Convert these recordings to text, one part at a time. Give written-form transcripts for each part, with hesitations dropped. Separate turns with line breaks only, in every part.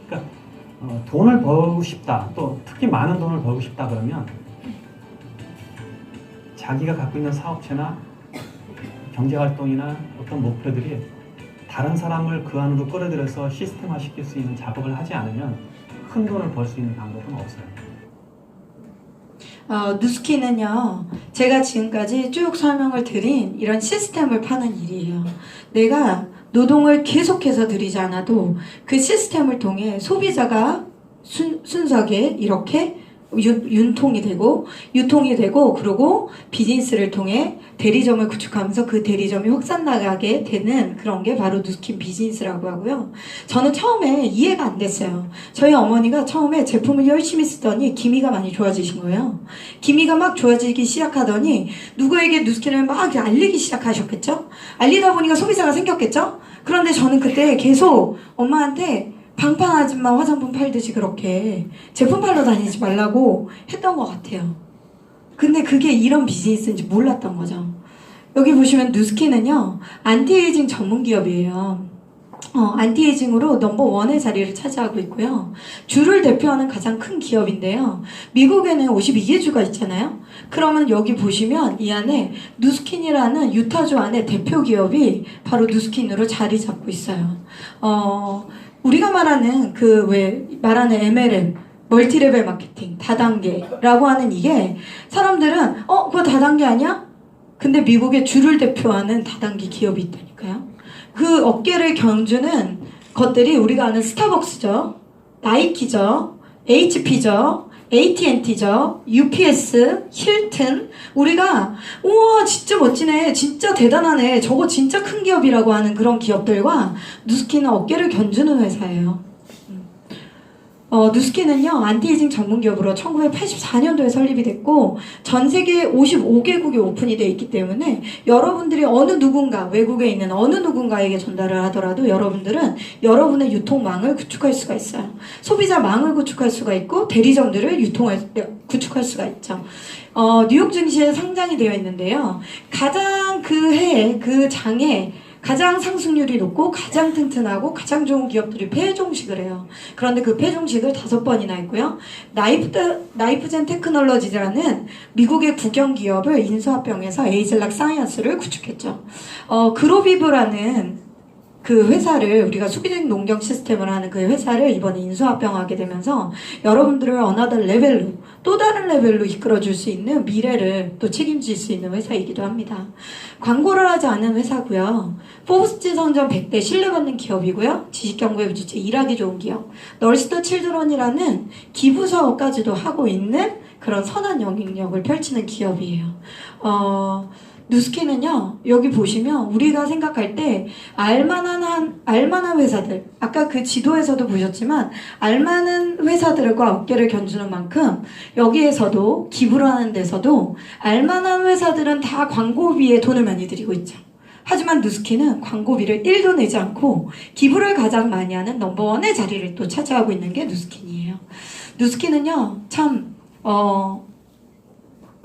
그러니까 돈을 벌고 싶다, 또 특히 많은 돈을 벌고 싶다 그러면 자기가 갖고 있는 사업체나 경제활동이나 어떤 목표들이 다른 사람을 그 안으로 끌어들여서 시스템화 시킬 수 있는 작업을 하지 않으면 큰 돈을 벌 수 있는 방법은 없어요.
누스키는요, 제가 지금까지 쭉 설명을 드린 이런 시스템을 파는 일이에요. 내가 노동을 계속해서 들이지 않아도 그 시스템을 통해 소비자가 순수하게 이렇게 유통이 되고 그리고 비즈니스를 통해 대리점을 구축하면서 그 대리점이 확산 나가게 되는 그런 게 바로 누스킨 비즈니스라고 하고요. 저는 처음에 이해가 안 됐어요. 저희 어머니가 처음에 제품을 열심히 쓰더니 기미가 많이 좋아지신 거예요. 기미가 막 좋아지기 시작하더니 누구에게 누스킨을 막 알리기 시작하셨겠죠? 알리다 보니까 소비자가 생겼겠죠? 그런데 저는 그때 계속 엄마한테 방판 아줌마 화장품 팔듯이 그렇게 제품 팔러 다니지 말라고 했던 것 같아요. 근데 그게 이런 비즈니스인지 몰랐던 거죠. 여기 보시면 누스킨은요, 안티에이징 전문 기업이에요. 안티에이징으로 넘버원의 자리를 차지하고 있고요. 주를 대표하는 가장 큰 기업인데요. 미국에는 52개 주가 있잖아요. 그러면 여기 보시면 이 안에 누스킨이라는 유타주 안에 대표 기업이 바로 누스킨으로 자리 잡고 있어요. 우리가 말하는 말하는 MLM, 멀티레벨 마케팅, 다단계라고 하는 이게 사람들은 그거 다단계 아니야? 근데 미국의 주를 대표하는 다단계 기업이 있다니까요. 그 업계를 견주는 것들이 우리가 아는 스타벅스죠, 나이키죠, HP죠, AT&T죠, UPS, 힐튼. 우리가 우와 진짜 멋지네, 진짜 대단하네, 저거 진짜 큰 기업이라고 하는 그런 기업들과 누스킨은 어깨를 견주는 회사예요. 누스킨은요, 안티에이징 전문 기업으로 1984년도에 설립이 됐고 전 세계 55개국에 오픈이 되어 있기 때문에 여러분들이 어느 누군가, 외국에 있는 어느 누군가에게 전달을 하더라도 여러분들은 여러분의 유통망을 구축할 수가 있어요. 소비자망을 구축할 수가 있고 대리점들을 구축할 수가 있죠. 뉴욕 증시에 상장이 되어 있는데요. 가장 그 해에 그 장에 가장 상승률이 높고 가장 튼튼하고 가장 좋은 기업들이 폐종식을 해요. 그런데 그 폐종식을 5번이나 했고요. 나이프젠 테크놀로지라는 미국의 국영 기업을 인수합병해서 에이즐락 사이언스를 구축했죠. 그로비브라는 그 회사를, 우리가 수비적 농경 시스템을 하는 그 회사를 이번에 인수합병하게 되면서 여러분들을 another 레벨로, 또 다른 레벨로 이끌어줄 수 있는 미래를 또 책임질 수 있는 회사이기도 합니다. 광고를 하지 않은 회사고요. 포브스 선전 100대 신뢰받는 기업이고요. 지식경구의 주체, 일하기 좋은 기업. 널스더 칠드런이라는 기부 사업까지도 하고 있는 그런 선한 영향력을 펼치는 기업이에요. 누스킨은요, 여기 보시면 우리가 생각할 때 알만한 회사들, 아까 그 지도에서도 보셨지만 알만한 회사들과 어깨를 견주는 만큼 여기에서도, 기부를 하는 데서도 알만한 회사들은 다 광고비에 돈을 많이 들이고 있죠. 하지만 누스킨은 광고비를 1도 내지 않고 기부를 가장 많이 하는 넘버원의 자리를 또 차지하고 있는 게 누스킨이에요. 누스킨은요, 참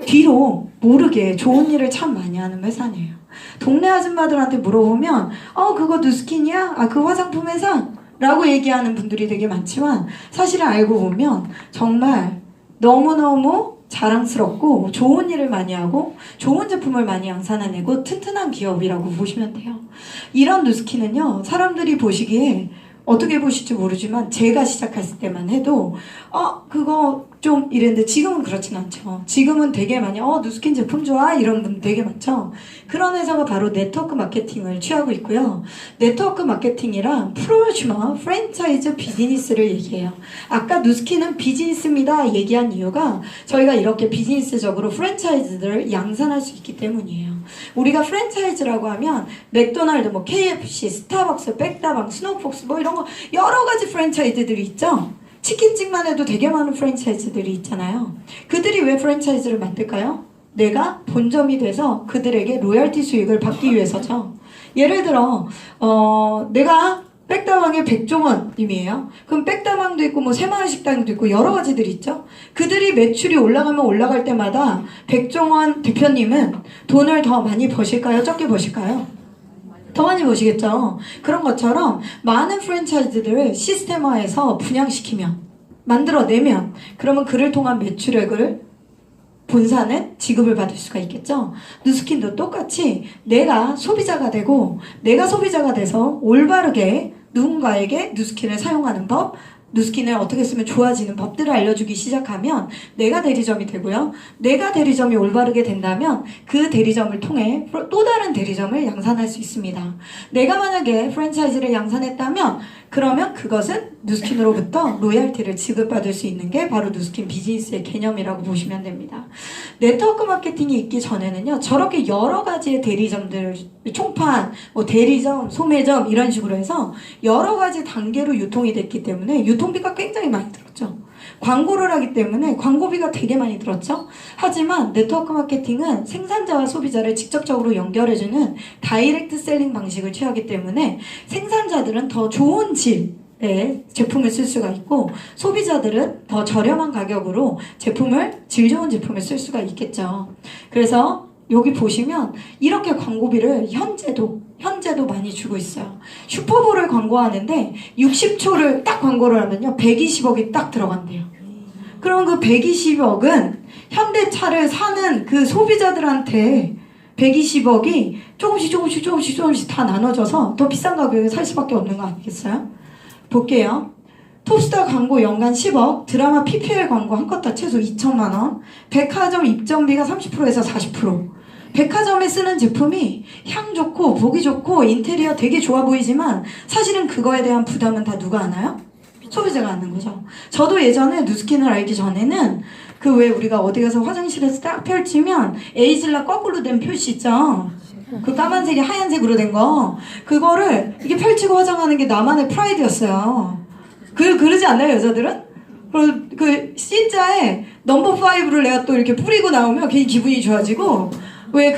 뒤로 모르게 좋은 일을 참 많이 하는 회사네요. 동네 아줌마들한테 물어보면 그거 누스킨이야? 그 화장품 회사? 라고 얘기하는 분들이 되게 많지만 사실은 알고 보면 정말 너무너무 자랑스럽고 좋은 일을 많이 하고 좋은 제품을 많이 양산해내고 튼튼한 기업이라고 보시면 돼요. 이런 누스킨은요, 사람들이 보시기에 어떻게 보실지 모르지만 제가 시작했을 때만 해도 그거 좀 이랬는데 지금은 그렇진 않죠. 지금은 되게 많이 누스킨 제품 좋아? 이런 분 되게 많죠. 그런 회사가 바로 네트워크 마케팅을 취하고 있고요. 네트워크 마케팅이랑 프로슈머 프랜차이즈 비즈니스를 얘기해요. 아까 누스킨은 비즈니스입니다 얘기한 이유가 저희가 이렇게 비즈니스적으로 프랜차이즈들을 양산할 수 있기 때문이에요. 우리가 프랜차이즈라고 하면 맥도날드, KFC, 스타벅스, 백다방, 스노우폭스 이런 거 여러 가지 프랜차이즈들이 있죠. 치킨집만 해도 되게 많은 프랜차이즈들이 있잖아요. 그들이 왜 프랜차이즈를 만들까요? 내가 본점이 돼서 그들에게 로열티 수익을 받기 위해서죠. 예를 들어 내가 백다방의 백종원님이에요. 그럼 백다방도 있고 새마을 식당도 있고 여러 가지들이 있죠. 그들이 매출이 올라가면 올라갈 때마다 백종원 대표님은 돈을 더 많이 버실까요? 적게 버실까요? 더 많이 보시겠죠? 그런 것처럼 많은 프랜차이즈들을 시스템화해서 분양시키면, 만들어내면, 그러면 그를 통한 매출액을 본사는 지급을 받을 수가 있겠죠? 누스킨도 똑같이 내가 소비자가 되고, 내가 소비자가 돼서 올바르게 누군가에게 누스킨을 사용하는 법, 누스킨을 어떻게 쓰면 좋아지는 법들을 알려주기 시작하면 내가 대리점이 되고요. 내가 대리점이 올바르게 된다면 그 대리점을 통해 또 다른 대리점을 양산할 수 있습니다. 내가 만약에 프랜차이즈를 양산했다면 그러면 그것은 누스킨으로부터 로열티를 지급받을 수 있는 게 바로 누스킨 비즈니스의 개념이라고 보시면 됩니다. 네트워크 마케팅이 있기 전에는요, 저렇게 여러 가지의 대리점들, 총판, 뭐 대리점, 소매점 이런 식으로 해서 여러 가지 단계로 유통이 됐기 때문에 유통비가 굉장히 많이 들었죠. 광고를 하기 때문에 광고비가 되게 많이 들었죠. 하지만 네트워크 마케팅은 생산자와 소비자를 직접적으로 연결해주는 다이렉트 셀링 방식을 취하기 때문에 생산자들은 더 좋은 질의 제품을 쓸 수가 있고, 소비자들은 더 저렴한 가격으로 질 좋은 제품을 쓸 수가 있겠죠. 그래서 여기 보시면 이렇게 광고비를 현재도 많이 주고 있어요. 슈퍼볼을 광고하는데 60초를 딱 광고를 하면요, 120억이 딱 들어간대요. 그럼 그 120억은 현대차를 사는 그 소비자들한테 120억이 조금씩 다 나눠져서 더 비싼 가격에 살 수밖에 없는 거 아니겠어요? 볼게요. 톱스타 광고 연간 10억, 드라마 PPL 광고 한 컷 다 최소 2천만 원, 백화점 입점비가 30%에서 40%. 백화점에 쓰는 제품이 향 좋고 보기 좋고 인테리어 되게 좋아 보이지만 사실은 그거에 대한 부담은 다 누가 하나요? 소비자가 하는 거죠. 저도 예전에 누스킨을 알기 전에는 그 왜 우리가 어디 가서 화장실에서 딱 펼치면 에이즐라 거꾸로 된 표시 있죠? 그 까만색이 하얀색으로 된 거, 그거를 이게 펼치고 화장하는 게 나만의 프라이드였어요. 그러지 않나요, 여자들은? 그 C자에 넘버 5를 내가 또 이렇게 뿌리고 나오면 괜히 기분이 좋아지고, 왜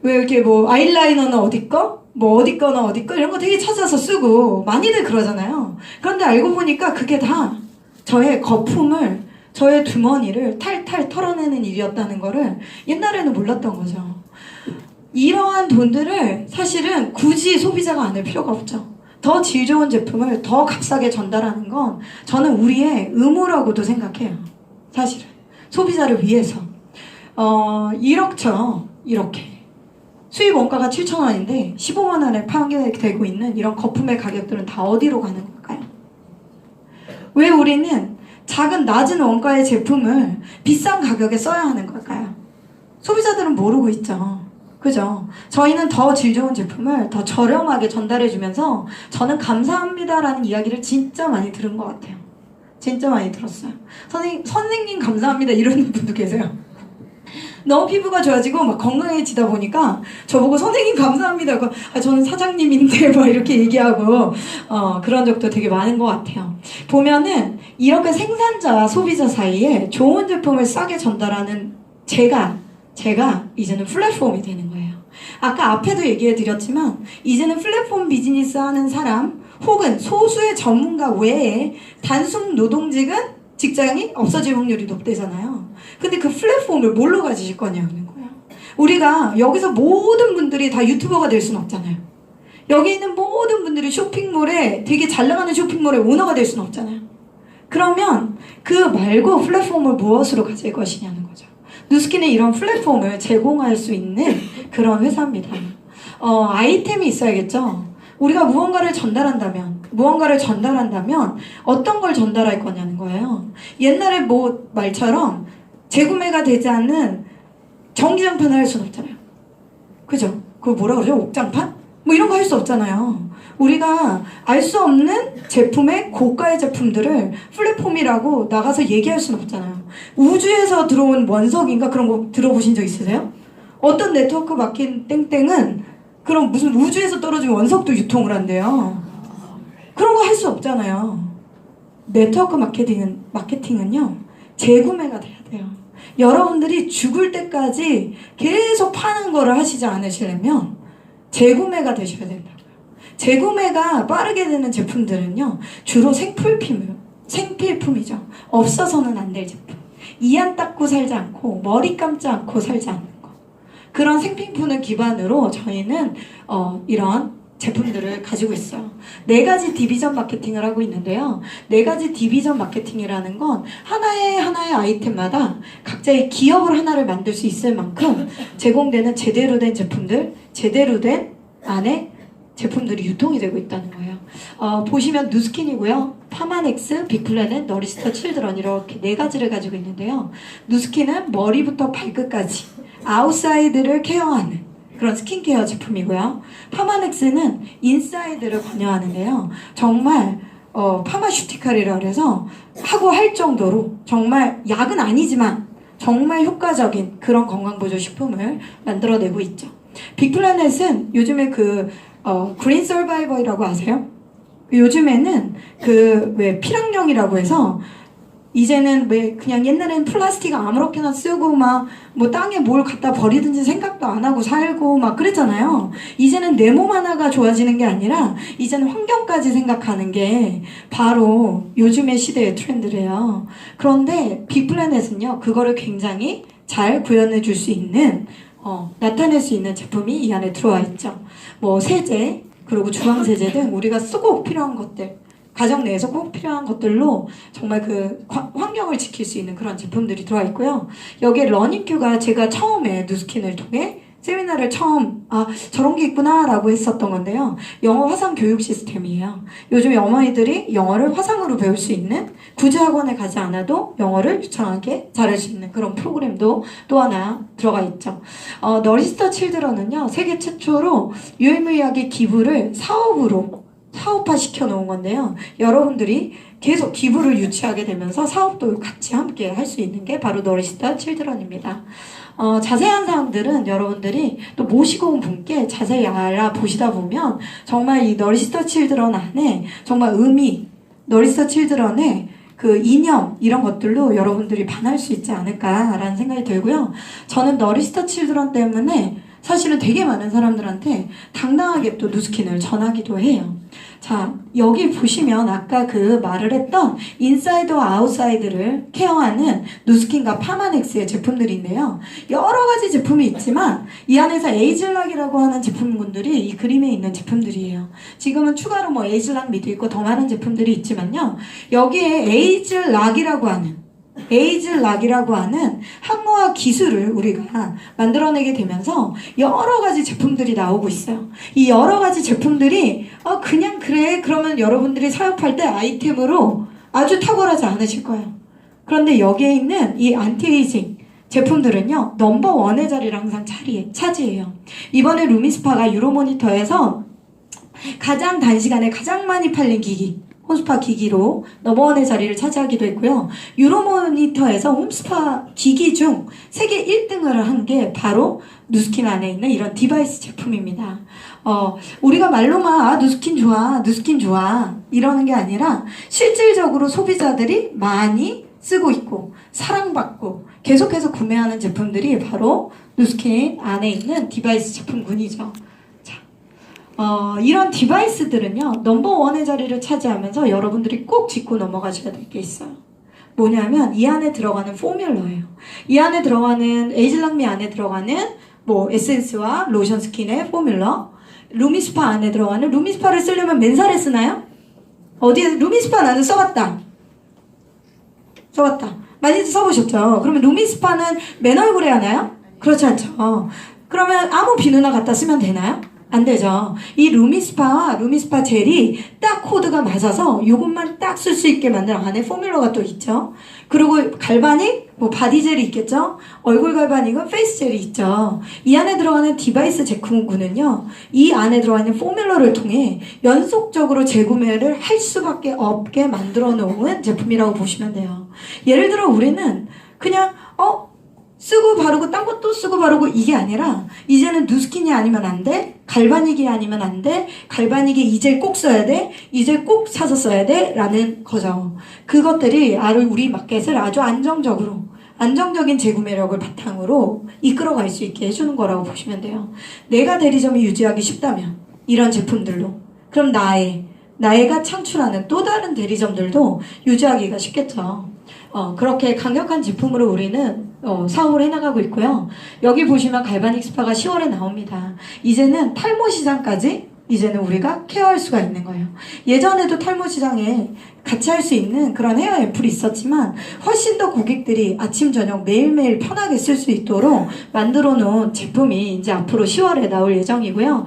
이렇게 뭐 아이라이너는 어디 거? 뭐 어디 거나 어디 거? 이런 거 되게 찾아서 쓰고 많이들 그러잖아요. 그런데 알고 보니까 그게 다 저의 거품을, 저의 주머니를 탈탈 털어내는 일이었다는 거를 옛날에는 몰랐던 거죠. 이러한 돈들을 사실은 굳이 소비자가 안 할 필요가 없죠. 더 질 좋은 제품을 더 값싸게 전달하는 건 저는 우리의 의무라고도 생각해요. 사실은 소비자를 위해서. 이렇게 수입 원가가 7,000원인데 15만 원에 판매되고 있는 이런 거품의 가격들은 다 어디로 가는 걸까요? 왜 우리는 낮은 원가의 제품을 비싼 가격에 써야 하는 걸까요? 소비자들은 모르고 있죠. 그죠? 저희는 더 질 좋은 제품을 더 저렴하게 전달해주면서 저는 감사합니다라는 이야기를 진짜 많이 들은 것 같아요. 진짜 많이 들었어요. 선생님 감사합니다 이러는 분도 계세요. 너무 피부가 좋아지고 막 건강해지다 보니까 저보고 선생님 감사합니다. 저는 사장님인데 막 이렇게 얘기하고 그런 적도 되게 많은 것 같아요. 보면은 이렇게 생산자와 소비자 사이에 좋은 제품을 싸게 전달하는 제가 이제는 플랫폼이 되는 거예요. 아까 앞에도 얘기해 드렸지만 이제는 플랫폼 비즈니스 하는 사람 혹은 소수의 전문가 외에 단순 직장이 없어질 확률이 높대잖아요. 근데 그 플랫폼을 뭘로 가지실 거냐는 거예요. 우리가 여기서 모든 분들이 다 유튜버가 될 수는 없잖아요. 여기 있는 모든 분들이 되게 잘 나가는 쇼핑몰의 오너가 될 수는 없잖아요. 그러면 그 말고 플랫폼을 무엇으로 가질 것이냐는 거죠. 누스킨은 이런 플랫폼을 제공할 수 있는 그런 회사입니다. 아이템이 있어야겠죠. 우리가 무언가를 전달한다면 어떤 걸 전달할 거냐는 거예요. 옛날에 말처럼 재구매가 되지 않는 전기장판을 할 수는 없잖아요. 그죠? 그거 뭐라 그러죠? 옥장판? 이런 거 할 수 없잖아요. 우리가 알 수 없는 제품의 고가의 제품들을 플랫폼이라고 나가서 얘기할 수는 없잖아요. 우주에서 들어온 원석인가 그런 거 들어보신 적 있으세요? 어떤 네트워크 마케팅 땡땡은 그럼 무슨 우주에서 떨어진 원석도 유통을 한대요. 그런 거 할 수 없잖아요. 네트워크 마케팅은요, 재구매가 돼야 돼요. 여러분들이 죽을 때까지 계속 파는 거를 하시지 않으시려면 재구매가 되셔야 된다고요. 재구매가 빠르게 되는 제품들은요, 주로 생필품이죠. 없어서는 안 될 제품. 이 안 닦고 살지 않고 머리 감지 않고 살지 않는 거. 그런 생필품을 기반으로 저희는 이런 제품들을 가지고 있어요. 4가지 디비전 마케팅을 하고 있는데요. 4가지 디비전 마케팅이라는 건 하나의 아이템마다 각자의 기업을 하나를 만들 수 있을 만큼 제공되는 제대로 된 제품들, 제대로 된 안에 제품들이 유통이 되고 있다는 거예요. 보시면 누스킨이고요. 파마넥스, 빅플래넷, 너리스터 칠드런 이렇게 4가지를 가지고 있는데요. 누스킨은 머리부터 발끝까지 아웃사이드를 케어하는 그런 스킨케어 제품이고요. 파마넥스는 인사이드를 관여하는데요. 정말 파마슈티컬이라 그래서 하고 할 정도로 정말 약은 아니지만 정말 효과적인 그런 건강보조식품을 만들어내고 있죠. 빅플래넷은 요즘에 그린 서바이버이라고 아세요? 요즘에는 왜 피랑령이라고 해서 이제는 왜 그냥 옛날에는 플라스틱 아무렇게나 쓰고 막 뭐 땅에 뭘 갖다 버리든지 생각도 안 하고 살고 막 그랬잖아요. 이제는 내 몸 하나가 좋아지는 게 아니라 이제는 환경까지 생각하는 게 바로 요즘의 시대의 트렌드래요. 그런데 빅플래넷은요, 그거를 굉장히 잘 구현해 줄 수 있는 나타낼 수 있는 제품이 이 안에 들어와 있죠. 뭐 세제, 그리고 주황세제 등 우리가 쓰고 필요한 것들, 가정 내에서 꼭 필요한 것들로 정말 그 환경을 지킬 수 있는 그런 제품들이 들어와 있고요. 여기에 러닝큐가 제가 처음에 누스킨을 통해 세미나를 처음 저런 게 있구나 라고 했었던 건데요. 영어 화상 교육 시스템이에요. 요즘 어머니들이 영어를 화상으로 배울 수 있는, 굳이 학원에 가지 않아도 영어를 유창하게 잘할 수 있는 그런 프로그램도 또 하나 들어가 있죠. 너리스터 칠드런은요, 세계 최초로 유일무이하게 기부를 사업화 시켜 놓은 건데요. 여러분들이 계속 기부를 유치하게 되면서 사업도 같이 함께 할 수 있는 게 바로 너리스터 칠드런입니다. 자세한 사항들은 여러분들이 또 모시고 온 분께 자세히 알아보시다 보면 정말 이 너리스터 칠드런 안에 정말 너리스터 칠드런의 그 이념 이런 것들로 여러분들이 반할 수 있지 않을까라는 생각이 들고요. 저는 너리스터 칠드런 때문에 사실은 되게 많은 사람들한테 당당하게 또 누스킨을 전하기도 해요. 자, 여기 보시면 아까 그 말을 했던 인사이드와 아웃사이드를 케어하는 누스킨과 파마넥스의 제품들인데요. 여러 가지 제품이 있지만 이 안에서 에이즐락이라고 하는 제품군들이 이 그림에 있는 제품들이에요. 지금은 추가로 뭐 에이즐락 미도 있고 더 많은 제품들이 있지만요. 여기에 에이즐락이라고 하는 항모화 기술을 우리가 만들어내게 되면서 여러 가지 제품들이 나오고 있어요. 이 여러 가지 제품들이 그냥 그래 그러면 여러분들이 사용할 때 아이템으로 아주 탁월하지 않으실 거예요. 그런데 여기에 있는 이 안티에이징 제품들은요, 넘버1의 자리를 항상 차지해요. 이번에 루미스파가 유로모니터에서 가장 단시간에 가장 많이 팔린 기기, 홈스파 기기로 넘버1의 자리를 차지하기도 했고요. 유로모니터에서 홈스파 기기 중 세계 1등을 한 게 바로 누스킨 안에 있는 이런 디바이스 제품입니다. 우리가 말로만 누스킨 좋아 이러는 게 아니라 실질적으로 소비자들이 많이 쓰고 있고 사랑받고 계속해서 구매하는 제품들이 바로 누스킨 안에 있는 디바이스 제품군이죠. 이런 디바이스들은요, 넘버1의 자리를 차지하면서 여러분들이 꼭 짚고 넘어가셔야 될 게 있어요. 뭐냐면 이 안에 들어가는 포뮬러예요. 이 안에 들어가는 에이즐락미 안에 들어가는 뭐 에센스와 로션 스킨의 포뮬러, 루미스파 안에 들어가는, 루미스파를 쓰려면 맨살에 쓰나요? 어디에 루미스파 나는 써봤다. 많이들 써보셨죠? 그러면 루미스파는 맨 얼굴에 하나요? 그렇지 않죠. 그러면 아무 비누나 갖다 쓰면 되나요? 안 되죠. 이 루미스파와 루미스파 젤이 딱 코드가 맞아서 이것만 딱 쓸 수 있게 만든 안에 포뮬러가 또 있죠. 그리고 갈바닉, 뭐 바디젤이 있겠죠. 얼굴 갈바닉은 페이스 젤이 있죠. 이 안에 들어가는 디바이스 제품군은요, 이 안에 들어가는 포뮬러를 통해 연속적으로 재구매를 할 수밖에 없게 만들어 놓은 제품이라고 보시면 돼요. 예를 들어 우리는 그냥 쓰고 바르고 딴 것도 쓰고 바르고 이게 아니라 이제는 누스킨이 아니면 안 돼, 갈바닉이 아니면 안 돼, 갈바닉이 이제 꼭 써야 돼, 이제 꼭 사서 써야 돼 라는 거죠. 그것들이 우리 마켓을 아주 안정적인 재구매력을 바탕으로 이끌어갈 수 있게 해주는 거라고 보시면 돼요. 내가 대리점이 유지하기 쉽다면 이런 제품들로, 그럼 나애가 창출하는 또 다른 대리점들도 유지하기가 쉽겠죠. 그렇게 강력한 제품으로 우리는 사업을 해나가고 있고요. 여기 보시면 갈바닉 스파가 10월에 나옵니다. 이제는 탈모 시장까지 이제는 우리가 케어할 수가 있는 거예요. 예전에도 탈모 시장에 같이 할 수 있는 그런 헤어 앰플이 있었지만 훨씬 더 고객들이 아침 저녁 매일매일 편하게 쓸 수 있도록 만들어 놓은 제품이 이제 앞으로 10월에 나올 예정이고요.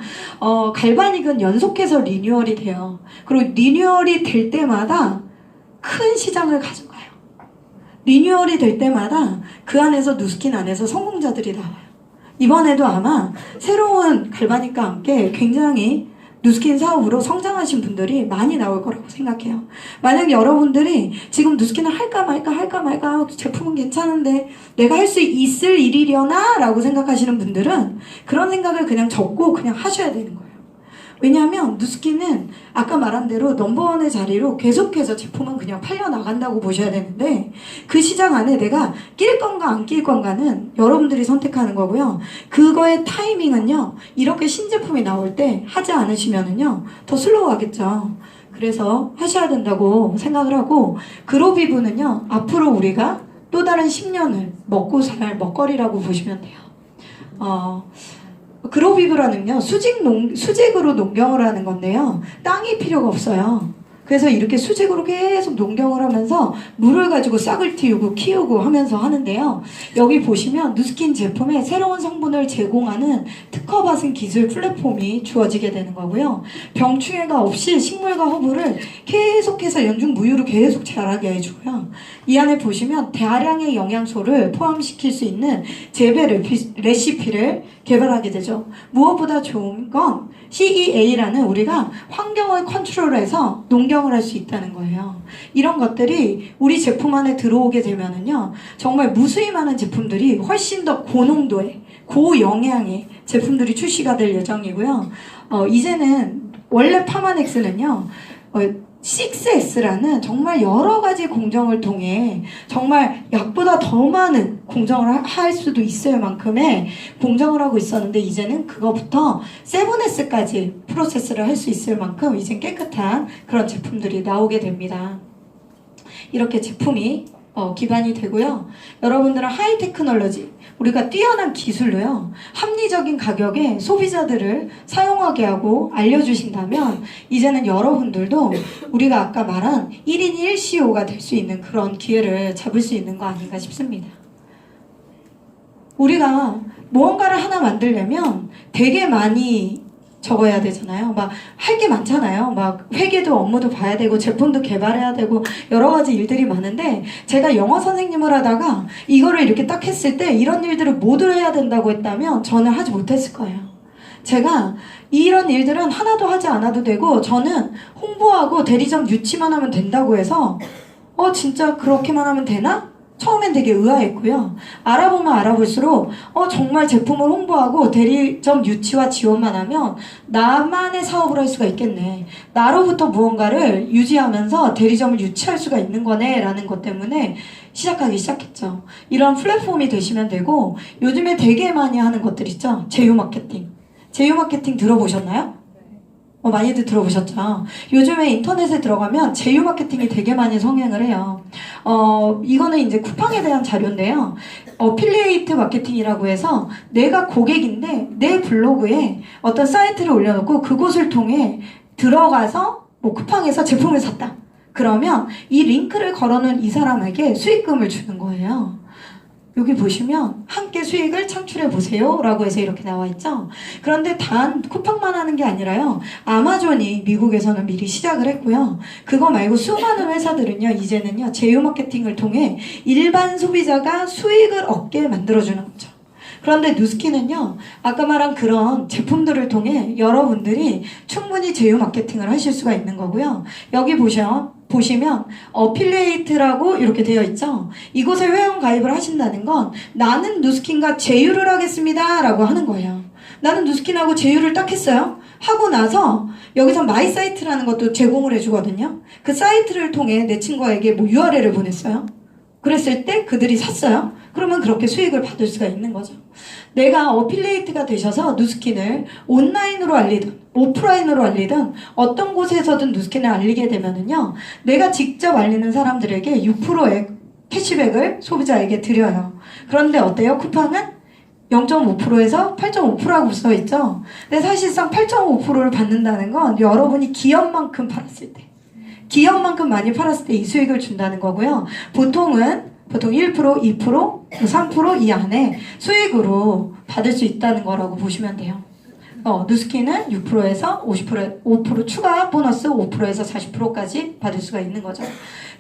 갈바닉은 연속해서 리뉴얼이 돼요. 그리고 리뉴얼이 될 때마다 큰 시장을 가져가요. 리뉴얼이 될 때마다 그 안에서 누스킨 안에서 성공자들이 나와요. 이번에도 아마 새로운 갈바닉과 함께 굉장히 누스킨 사업으로 성장하신 분들이 많이 나올 거라고 생각해요. 만약 여러분들이 지금 누스킨을 할까 말까 제품은 괜찮은데 내가 할 수 있을 일이려나? 라고 생각하시는 분들은 그런 생각을 그냥 접고 그냥 하셔야 되는 거예요. 왜냐하면 누스킨은 아까 말한 대로 넘버원의 자리로 계속해서 제품은 그냥 팔려나간다고 보셔야 되는데 그 시장 안에 내가 낄 건가 안 낄 건가는 여러분들이 선택하는 거고요. 그거의 타이밍은요. 이렇게 신제품이 나올 때 하지 않으시면은요. 더 슬로우하겠죠. 그래서 하셔야 된다고 생각을 하고 그로비브는요. 앞으로 우리가 또 다른 10년을 먹고 살 먹거리라고 보시면 돼요. 그로비브라는요, 수직으로 농경을 하는 건데요, 땅이 필요가 없어요. 그래서 이렇게 수직으로 계속 농경을 하면서 물을 가지고 싹을 틔우고 키우고 하면서 하는데요. 여기 보시면 누스킨 제품에 새로운 성분을 제공하는 특허받은 기술 플랫폼이 주어지게 되는 거고요. 병충해가 없이 식물과 허브를 계속해서 연중무휴로 계속 자라게 해주고요. 이 안에 보시면 다량의 영양소를 포함시킬 수 있는 재배 레시피를 개발하게 되죠. 무엇보다 좋은 건 CEA라는 우리가 환경을 컨트롤해서 농경을 할 수 있다는 거예요. 이런 것들이 우리 제품 안에 들어오게 되면은요, 정말 무수히 많은 제품들이 훨씬 더 고농도의, 고영양의 제품들이 출시가 될 예정이고요. 이제는 원래 파마넥스는요, 6S라는 정말 여러 가지 공정을 통해 정말 약보다 더 많은 공정을 할 수도 있을 만큼의 공정을 하고 있었는데 이제는 그거부터 7S까지 프로세스를 할 수 있을 만큼 이제 깨끗한 그런 제품들이 나오게 됩니다. 이렇게 제품이 기반이 되고요. 여러분들은 하이 테크놀로지, 우리가 뛰어난 기술로요, 합리적인 가격에 소비자들을 사용하게 하고 알려주신다면 이제는 여러분들도 우리가 아까 말한 1인 1CEO가 될 수 있는 그런 기회를 잡을 수 있는 거 아닌가 싶습니다. 우리가 무언가를 하나 만들려면 되게 많이 적어야 되잖아요. 막 할 게 많잖아요. 막 회계도 업무도 봐야 되고 제품도 개발해야 되고 여러 가지 일들이 많은데 제가 영어 선생님을 하다가 이거를 이렇게 딱 했을 때 이런 일들을 모두 해야 된다고 했다면 저는 하지 못했을 거예요. 제가 이런 일들은 하나도 하지 않아도 되고 저는 홍보하고 대리점 유치만 하면 된다고 해서 진짜 그렇게만 하면 되나? 처음엔 되게 의아했고요. 알아보면 알아볼수록 정말 제품을 홍보하고 대리점 유치와 지원만 하면 나만의 사업을 할 수가 있겠네. 나로부터 무언가를 유지하면서 대리점을 유치할 수가 있는 거네 라는 것 때문에 시작하기 시작했죠. 이런 플랫폼이 되시면 되고 요즘에 되게 많이 하는 것들 있죠. 제휴 마케팅. 제휴 마케팅 들어보셨나요? 많이들 들어보셨죠? 요즘에 인터넷에 들어가면 제휴 마케팅이 되게 많이 성행을 해요. 이거는 이제 쿠팡에 대한 자료인데요. 어필리에이트 마케팅이라고 해서 내가 고객인데 내 블로그에 어떤 사이트를 올려놓고 그곳을 통해 들어가서 쿠팡에서 제품을 샀다. 그러면 이 링크를 걸어놓은 이 사람에게 수익금을 주는 거예요. 여기 보시면 함께 수익을 창출해 보세요 라고 해서 이렇게 나와 있죠. 그런데 단 쿠팡만 하는 게 아니라요, 아마존이 미국에서는 미리 시작을 했고요. 그거 말고 수많은 회사들은요 이제는요 제휴 마케팅을 통해 일반 소비자가 수익을 얻게 만들어주는 거죠. 그런데 누스킨은요, 아까 말한 그런 제품들을 통해 여러분들이 충분히 제휴 마케팅을 하실 수가 있는 거고요. 여기 보시면 어필리에이트라고 이렇게 되어 있죠. 이곳에 회원 가입을 하신다는 건 나는 누스킨과 제휴를 하겠습니다 라고 하는 거예요. 나는 누스킨하고 제휴를 딱 했어요. 하고 나서 여기서 마이 사이트라는 것도 제공을 해주거든요. 그 사이트를 통해 내 친구에게 URL을 보냈어요. 그랬을 때 그들이 샀어요. 그러면 그렇게 수익을 받을 수가 있는 거죠. 내가 어필리에이트가 되셔서 누스킨을 온라인으로 알리든 오프라인으로 알리든 어떤 곳에서든 누스킨을 알리게 되면은요, 내가 직접 알리는 사람들에게 6%의 캐시백을 소비자에게 드려요. 그런데 어때요? 쿠팡은 0.5%에서 8.5%라고 써 있죠. 근데 사실상 8.5%를 받는다는 건 여러분이 기업만큼 팔았을 때, 기업만큼 많이 팔았을 때 이 수익을 준다는 거고요. 보통 1%, 2%, 3% 이 안에 수익으로 받을 수 있다는 거라고 보시면 돼요. 누스키는 6%에서 5% 추가 보너스 5%에서 40%까지 받을 수가 있는 거죠.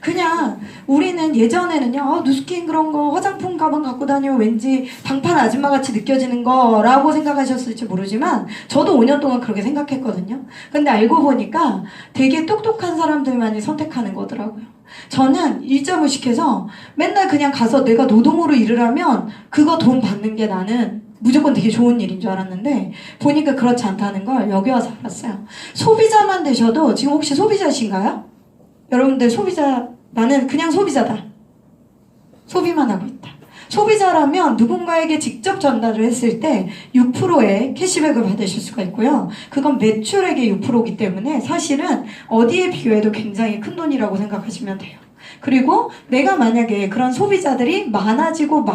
그냥 우리는 예전에는요, 누스킨 그런 거 화장품 가방 갖고 다니면 왠지 방판 아줌마 같이 느껴지는 거라고 생각하셨을지 모르지만 저도 5년 동안 그렇게 생각했거든요. 근데 알고 보니까 되게 똑똑한 사람들만이 선택하는 거더라고요. 저는 1.5씩 해서 맨날 그냥 가서 내가 노동으로 일을 하면 그거 돈 받는 게 나는 무조건 되게 좋은 일인 줄 알았는데 보니까 그렇지 않다는 걸 여기 와서 알았어요. 소비자만 되셔도, 지금 혹시 소비자신가요? 여러분들 소비자, 나는 그냥 소비자다. 소비만 하고 있다. 소비자라면 누군가에게 직접 전달을 했을 때 6%의 캐시백을 받으실 수가 있고요. 그건 매출액의 6%이기 때문에 사실은 어디에 비교해도 굉장히 큰 돈이라고 생각하시면 돼요. 그리고 내가 만약에 그런 소비자들이 많아지고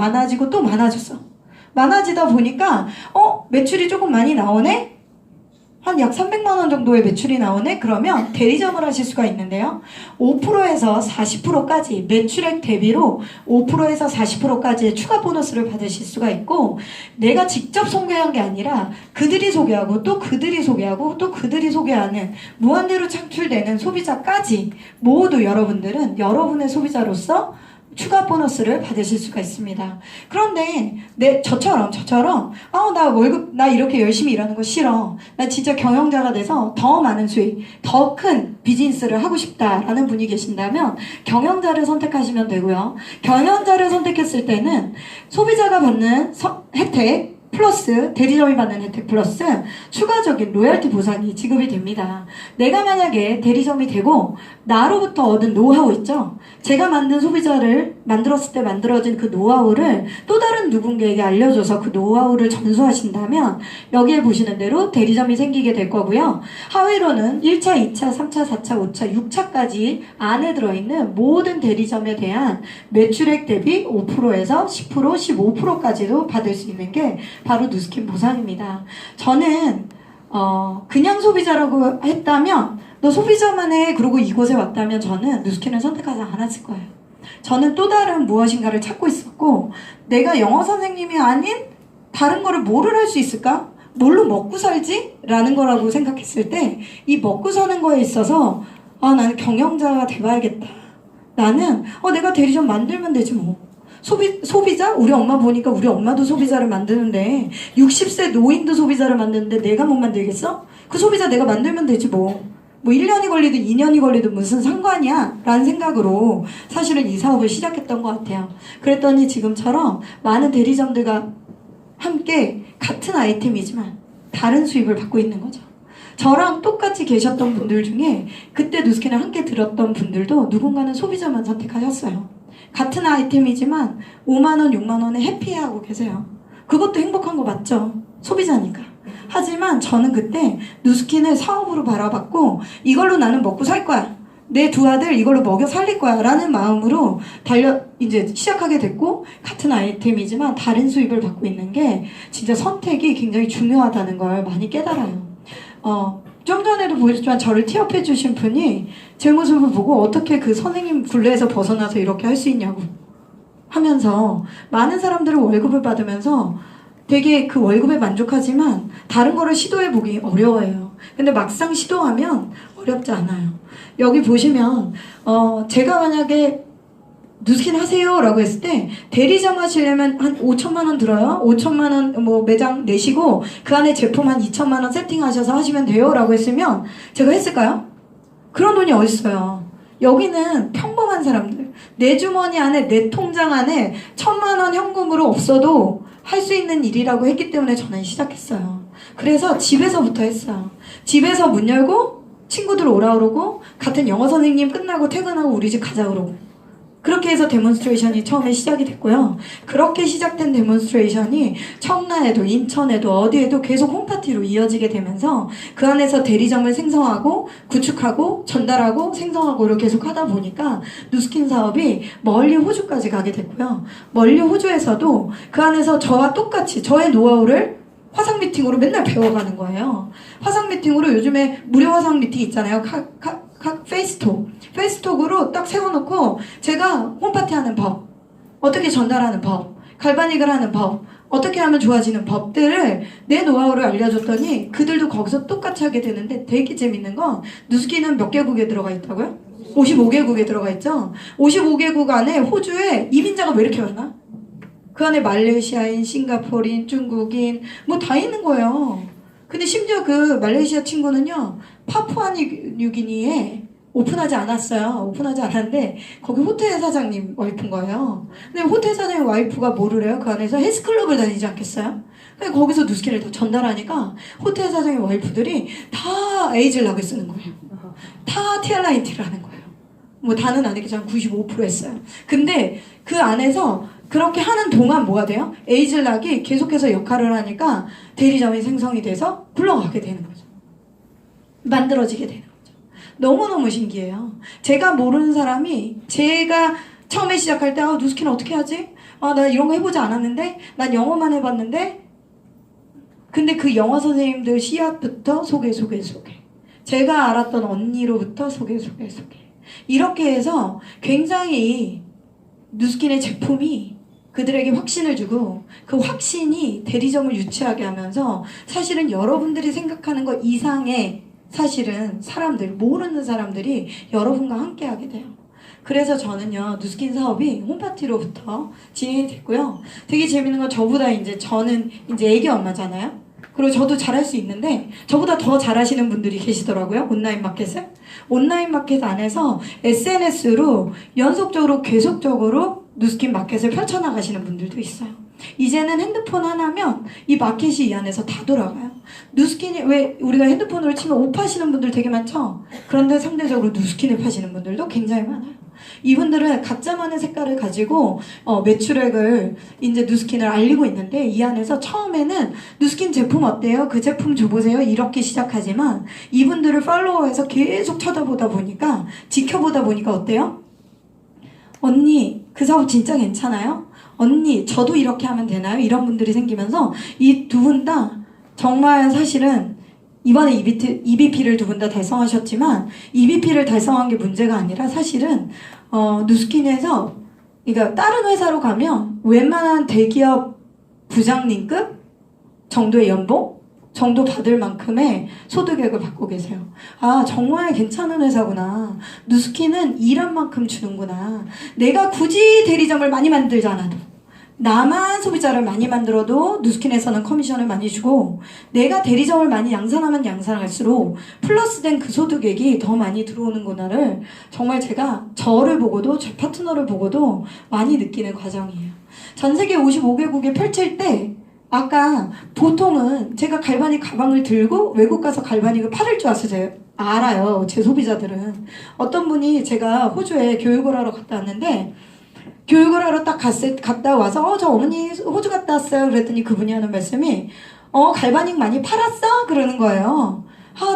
또 많아졌어. 많아지다 보니까 매출이 조금 많이 나오네? 한 약 300만 원 정도의 매출이 나오네? 그러면 대리점을 하실 수가 있는데요. 5%에서 40%까지 매출액 대비로 5%에서 40%까지의 추가 보너스를 받으실 수가 있고, 내가 직접 소개한 게 아니라 그들이 소개하고 또 그들이 소개하고 또 그들이 소개하는 무한대로 창출되는 소비자까지 모두 여러분들은 여러분의 소비자로서 추가 보너스를 받으실 수가 있습니다. 그런데 저처럼 나 월급, 나 이렇게 열심히 일하는 거 싫어, 나 진짜 경영자가 돼서 더 많은 수익, 더 큰 비즈니스를 하고 싶다라는 분이 계신다면 경영자를 선택하시면 되고요. 경영자를 선택했을 때는 소비자가 받는 혜택 플러스 대리점이 받는 혜택 플러스 추가적인 로열티 보상이 지급이 됩니다. 내가 만약에 대리점이 되고 나로부터 얻은 노하우 있죠? 제가 만든 소비자를 만들었을 때 만들어진 그 노하우를 또 다른 누군가에게 알려줘서 그 노하우를 전수하신다면 여기에 보시는 대로 대리점이 생기게 될 거고요. 하위로는 1차, 2차, 3차, 4차, 5차, 6차까지 안에 들어있는 모든 대리점에 대한 매출액 대비 5%에서 10%, 15%까지도 받을 수 있는 게 바로 누스킨 보상입니다. 저는 그냥 소비자라고 했다면, 너 소비자만 해 그러고 이곳에 왔다면 저는 누스킨을 선택하지 않았을 거예요. 저는 또 다른 무엇인가를 찾고 있었고, 내가 영어 선생님이 아닌 다른 거를 뭐를 할 수 있을까? 뭘로 먹고 살지? 라는 거라고 생각했을 때 이 먹고 사는 거에 있어서 나는 경영자가 돼봐야겠다. 나는 내가 대리점 만들면 되지 뭐. 소비자? 우리 엄마 보니까 우리 엄마도 소비자를 만드는데 60세 노인도 소비자를 만드는데 내가 못 만들겠어? 그 소비자 내가 만들면 되지 뭐 1년이 걸리든 2년이 걸리든 무슨 상관이야? 라는 생각으로 사실은 이 사업을 시작했던 것 같아요. 그랬더니 지금처럼 많은 대리점들과 함께 같은 아이템이지만 다른 수입을 받고 있는 거죠. 저랑 똑같이 계셨던 분들 중에 그때 누스킨을 함께 들었던 분들도 누군가는 소비자만 선택하셨어요. 같은 아이템이지만 5만원, 6만원에 해피해하고 계세요. 그것도 행복한 거 맞죠? 소비자니까. 하지만 저는 그때 누스킨을 사업으로 바라봤고 이걸로 나는 먹고 살 거야. 내 두 아들 이걸로 먹여 살릴 거야 라는 마음으로 이제 시작하게 됐고, 같은 아이템이지만 다른 수입을 받고 있는 게 진짜 선택이 굉장히 중요하다는 걸 많이 깨달아요. 좀 전에도 보셨지만 저를 티업해 주신 분이 제 모습을 보고 어떻게 그 선생님 굴레에서 벗어나서 이렇게 할 수 있냐고 하면서 많은 사람들은 월급을 받으면서 되게 그 월급에 만족하지만 다른 거를 시도해보기 어려워해요. 근데 막상 시도하면 어렵지 않아요. 여기 보시면 제가 만약에 누스킨 하세요 라고 했을 때 대리점 하시려면 한 5천만 원 들어요. 5천만 원 뭐 매장 내시고 그 안에 제품 한 2천만 원 세팅하셔서 하시면 돼요 라고 했으면 제가 했을까요? 그런 돈이 어딨어요. 여기는 평범한 사람들, 내 주머니 안에, 내 통장 안에 1,000만 원 현금으로 없어도 할 수 있는 일이라고 했기 때문에 저는 시작했어요. 그래서 집에서부터 했어요. 집에서 문 열고 친구들 오라 그러고 같은 영어 선생님 끝나고 퇴근하고 우리 집 가자 그러고 그렇게 해서 데몬스트레이션이 처음에 시작이 됐고요. 그렇게 시작된 데몬스트레이션이 청라에도 인천에도 어디에도 계속 홈파티로 이어지게 되면서 그 안에서 대리점을 생성하고 구축하고 전달하고 생성하고를 계속 하다 보니까 누스킨 사업이 멀리 호주까지 가게 됐고요. 멀리 호주에서도 그 안에서 저와 똑같이 저의 노하우를 화상 미팅으로 맨날 배워가는 거예요. 화상 미팅으로 요즘에 무료 화상 미팅 있잖아요. 각 페이스톡으로 딱 세워놓고 제가 홈파티 하는 법, 어떻게 전달하는 법, 갈바닉을 하는 법, 어떻게 하면 좋아지는 법들을 내 노하우를 알려줬더니 그들도 거기서 똑같이 하게 되는데 되게 재밌는 건 누스키는 몇 개국에 들어가 있다고요? 55개국에 들어가 있죠? 55개국 안에 호주에 이민자가 왜 이렇게 많나? 그 안에 말레이시아인, 싱가포르인, 중국인 뭐 다 있는 거예요. 근데 심지어 그 말레이시아 친구는요, 파푸아뉴기니에 오픈하지 않았어요. 오픈하지 않았는데 거기 호텔 사장님 와이프인 거예요. 근데 호텔 사장님 와이프가 뭐를 해요? 그 안에서 헬스클럽을 다니지 않겠어요? 근데 거기서 누스키를 다 전달하니까 호텔 사장님 와이프들이 다 에이즐락을 쓰는 거예요. 다 티알라인티를 하는 거예요. 뭐 다는 아니겠지만 95% 했어요. 근데 그 안에서 그렇게 하는 동안 뭐가 돼요? 에이즐락이 계속해서 역할을 하니까 대리점이 생성이 돼서 굴러가게 되는 거죠. 만들어지게 되는 거죠. 너무너무 신기해요. 제가 모르는 사람이 제가 처음에 시작할 때 누스키는 어떻게 하지? 나 이런 거 해보지 않았는데? 난 영어만 해봤는데? 근데 그 영어 선생님들 씨앗부터 소개. 제가 알았던 언니로부터 소개. 이렇게 해서 굉장히 누스킨의 제품이 그들에게 확신을 주고 그 확신이 대리점을 유치하게 하면서 사실은 여러분들이 생각하는 것 이상의 사실은 사람들, 모르는 사람들이 여러분과 함께 하게 돼요. 그래서 저는요, 누스킨 사업이 홈파티로부터 진행이 됐고요. 되게 재밌는 건 저보다 저는 애기 엄마잖아요. 그리고 저도 잘할 수 있는데 저보다 더 잘하시는 분들이 계시더라고요. 온라인 마켓을. 온라인 마켓 안에서 SNS로 연속적으로 계속적으로 누스킨 마켓을 펼쳐나가시는 분들도 있어요. 이제는 핸드폰 하나면 이 마켓이 이 안에서 다 돌아가요. 누스킨이 왜 우리가 핸드폰으로 치면 옷 파시는 분들 되게 많죠? 그런데 상대적으로 누스킨을 파시는 분들도 굉장히 많아요. 이분들은 각자만의 색깔을 가지고 매출액을 이제 누스킨을 알리고 있는데 이 안에서 처음에는 누스킨 제품 어때요? 그 제품 줘보세요. 이렇게 시작하지만 이분들을 팔로워해서 계속 쳐다보다 보니까 지켜보다 보니까 어때요? 언니 그 사업 진짜 괜찮아요? 언니 저도 이렇게 하면 되나요? 이런 분들이 생기면서 이 두 분 다 정말 사실은 이번에 EBP를 두 분 다 달성하셨지만 EBP를 달성한 게 문제가 아니라 사실은 누스킨에서 그러니까 다른 회사로 가면 웬만한 대기업 부장님급 정도의 연봉 정도 받을 만큼의 소득액을 받고 계세요. 정말 괜찮은 회사구나. 누스킨은 일한 만큼 주는구나. 내가 굳이 대리점을 많이 만들지 않아도 나만 소비자를 많이 만들어도 누스킨에서는 커미션을 많이 주고 내가 대리점을 많이 양산하면 양산할수록 플러스된 그 소득액이 더 많이 들어오는구나를 정말 제가 저를 보고도 제 파트너를 보고도 많이 느끼는 과정이에요. 전 세계 55개국에 펼칠 때 아까 보통은 제가 갈바닉 가방을 들고 외국 가서 갈바닉을 팔을 줄 아세요? 알아요. 제 소비자들은. 어떤 분이 제가 호주에 교육을 하러 갔다 왔는데 교육을 하러 딱 갔다 와서 저 어머니 호주 갔다 왔어요. 그랬더니 그분이 하는 말씀이 갈바닉 많이 팔았어? 그러는 거예요.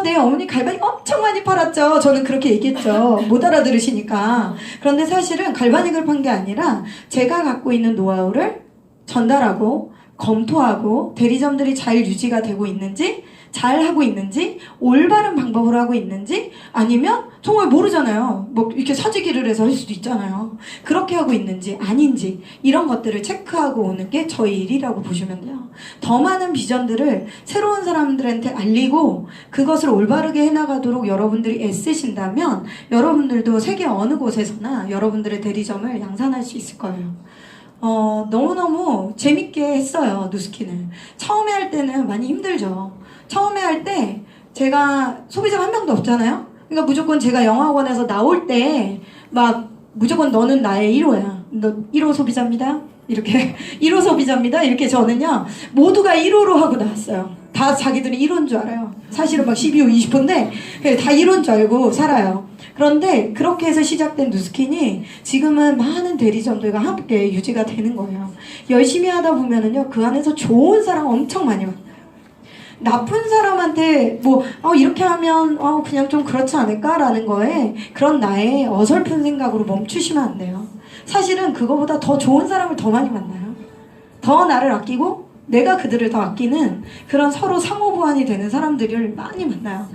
네, 어머니 갈바닉 엄청 많이 팔았죠. 저는 그렇게 얘기했죠. 못 알아들으시니까. 그런데 사실은 갈바닉을 판 게 아니라 제가 갖고 있는 노하우를 전달하고 검토하고 대리점들이 잘 유지가 되고 있는지 잘 하고 있는지 올바른 방법으로 하고 있는지 아니면 정말 모르잖아요. 뭐 이렇게 사재기를 해서 할 수도 있잖아요. 그렇게 하고 있는지 아닌지 이런 것들을 체크하고 오는 게 저희 일이라고 보시면 돼요. 더 많은 비전들을 새로운 사람들한테 알리고 그것을 올바르게 해나가도록 여러분들이 애쓰신다면 여러분들도 세계 어느 곳에서나 여러분들의 대리점을 양산할 수 있을 거예요. 너무너무 재밌게 했어요, 누스킨을. 처음에 할 때는 많이 힘들죠. 처음에 할 때 제가 소비자가 한 명도 없잖아요. 그러니까 무조건 제가 영어학원에서 나올 때 막 무조건 너는 나의 1호야. 너 1호 소비자입니다. 이렇게 1호 소비자입니다. 이렇게 저는요 모두가 1호로 하고 나왔어요. 다 자기들이 1호인 줄 알아요. 사실은 막 12호, 20호인데 다 1호인 줄 알고 살아요. 그런데 그렇게 해서 시작된 누스킨이 지금은 많은 대리점들과 함께 유지가 되는 거예요. 열심히 하다 보면은요 그 안에서 좋은 사람 엄청 많이 만나요. 나쁜 사람한테 뭐 이렇게 하면 그냥 좀 그렇지 않을까라는 거에 그런 나의 어설픈 생각으로 멈추시면 안 돼요. 사실은 그거보다 더 좋은 사람을 더 많이 만나요. 더 나를 아끼고 내가 그들을 더 아끼는 그런 서로 상호보완이 되는 사람들을 많이 만나요.